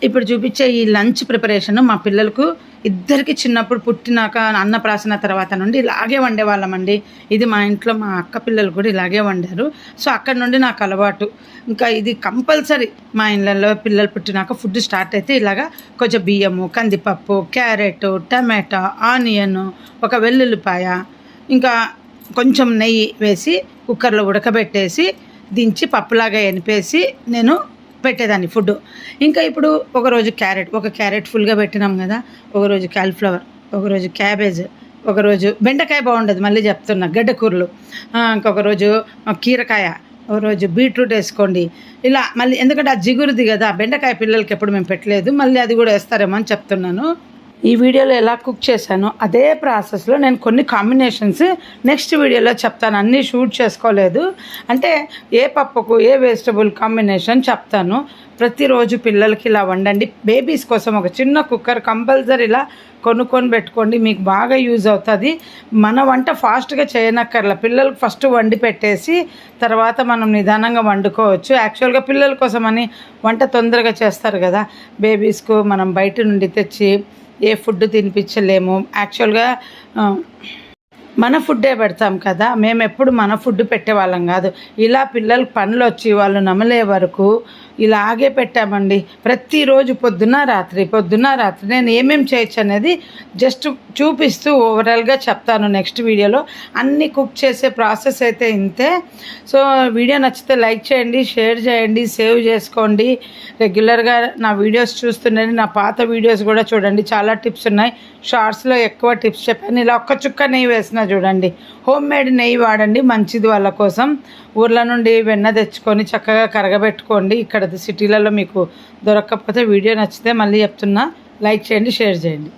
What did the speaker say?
ఇప్పుడు చూపించే ఈ లంచ్ ప్రిపరేషన్ మా పిల్లలకు ఇద్దరికి చిన్నప్పుడు పుట్టినాక అన్నప్రాసన తర్వాత నుండి ఇలాగే వండేవాళ్ళమండి. ఇది మా ఇంట్లో మా అక్క పిల్లలు కూడా ఇలాగే వండారు. సో అక్కడ నుండి నాకు అలవాటు. ఇంకా ఇది కంపల్సరీ మా ఇళ్ళల్లో పిల్లలు పుట్టినాక ఫుడ్ స్టార్ట్ అయితే ఇలాగా కొంచెం బియ్యము, కందిపప్పు, క్యారెట్, టమాటా, ఆనియన్, ఒక వెల్లుల్లిపాయ, ఇంకా కొంచెం నెయ్యి వేసి కుక్కర్లో ఉడకబెట్టేసి దించి పప్పులాగా ఎనిపేసి నేను పెట్టేదాన్ని ఫుడ్. ఇంకా ఇప్పుడు ఒకరోజు ఒక క్యారెట్ ఫుల్గా పెట్టినాం కదా, ఒకరోజు క్యాలీఫ్లవర్, ఒకరోజు క్యాబేజ్, ఒకరోజు బెండకాయ బాగుండదు మళ్ళీ చెప్తున్నా, గడ్డకూరలు, ఇంకొక రోజు కీరకాయ, ఒకరోజు బీట్రూట్ వేసుకోండి. ఇలా మళ్ళీ ఎందుకంటే ఆ జిగురుది కదా, బెండకాయ పిల్లలకి ఎప్పుడు మేము పెట్టలేదు, మళ్ళీ అది కూడా వేస్తారేమో అని చెప్తున్నాను. ఈ వీడియోలో ఎలా కుక్ చేశానో అదే ప్రాసెస్లో నేను కొన్ని కాంబినేషన్స్ నెక్స్ట్ వీడియోలో చెప్తాను. అన్నీ షూట్ చేసుకోలేదు, అంటే ఏ పప్పుకు ఏ వెజిటబుల్ కాంబినేషన్ చెప్తాను. ప్రతిరోజు పిల్లలకి ఇలా వండండి. బేబీస్ కోసం ఒక చిన్న కుక్కర్ కంపల్సరీ ఇలా కొనుక్కొని పెట్టుకోండి, మీకు బాగా యూజ్ అవుతుంది. మన వంట ఫాస్ట్గా చేయనక్కర్లా, పిల్లలకు ఫస్ట్ వండి పెట్టేసి తర్వాత మనం నిదానంగా వండుకోవచ్చు. యాక్చువల్గా పిల్లల కోసమని వంట తొందరగా చేస్తారు కదా, బేబీస్కు మనం బయట నుండి తెచ్చి ఏ ఫుడ్ తినిపించలేము. యాక్చువల్గా మన ఫుడ్డే పెడతాం కదా, మేము ఎప్పుడు మన ఫుడ్ పెట్టేవాళ్ళం కాదు. ఇలా పిల్లలు పనులు వచ్చి వాళ్ళు నమలే వరకు ఇలాగే పెట్టామండి. ప్రతిరోజు పొద్దున్న రాత్రి నేను ఏమేమి చేయొచ్చు అనేది జస్ట్ చూపిస్తూ ఓవరాల్గా చెప్తాను నెక్స్ట్ వీడియోలో. అన్నీ కుక్ చేసే ప్రాసెస్ అయితే ఇంతే. సో వీడియో నచ్చితే లైక్ చేయండి, షేర్ చేయండి, సేవ్ చేసుకోండి. రెగ్యులర్గా నా వీడియోస్ చూస్తుండండి, నా పాత వీడియోస్ కూడా చూడండి, చాలా టిప్స్ ఉన్నాయి. షార్ట్స్లో ఎక్కువ టిప్స్ చెప్పాను. ఇలా ఒక్క చుక్క నెయ్యి వేసిన చూడండి, హోమ్ మేడ్ నెయ్యి వాడండి, మంచిది వాళ్ళ కోసం. ఊర్ల నుండి వెన్న తెచ్చుకొని చక్కగా కరగబెట్టుకోండి. ఇక్కడ సిటీలలో మీకు దొరకకపోతే వీడియో నచ్చితే మళ్ళీ చెప్తున్నా, లైక్ చేయండి, షేర్ చేయండి.